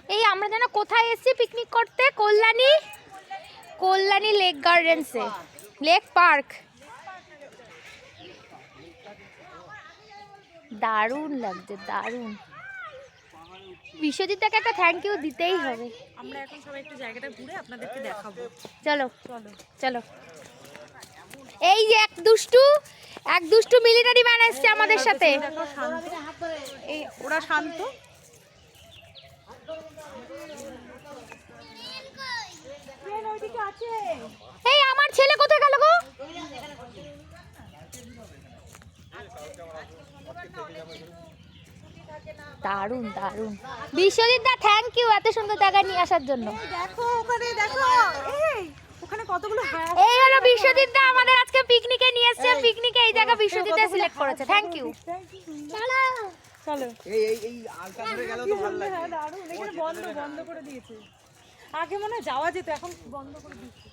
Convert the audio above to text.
এই আমরা যেন কোথায় এসেছি পিকনিক করতে? কল্যাণী লেক গার্ডেন্সে, লেক পার্ক। দারুণ লাগছে, দারুণ। বিশ্বজিৎটাকে একটা থ্যাংক ইউ দিতেই হবে। আমরা এখন সবাই একটু জায়গাটা ঘুরে আপনাদেরকে দেখাবো। চলো চলো চলো। এই যে এক দুষ্টু মিলিটারি ম্যান এসছে আমাদের সাথে। এই ওরা শান্ত। এই আমার ছেলে কোথায় গেল গো? দারুণ দারুণ। বিশ্বজিৎ দা থ্যাংক ইউ এত সুন্দর জায়গা নিয়ে আসার জন্য। দেখো ওখানে, দেখো ওখানে কতগুলো এই হলো বিশ্বজিৎ দা আমাদের আজকে পিকনিকে নিয়ে এসেছে। পিকনিকে এই জায়গা বিশ্বজিৎ দা সিলেক্ট করেছে। Thank you. চলো। এই আলটা ধরে গেল তো ভালো লাগে। দারুণ, এখানে বন্ধ করে দিয়েছে। আগে মনে হয় যাওয়া যেত, এখন বন্ধ করে দিয়েছে।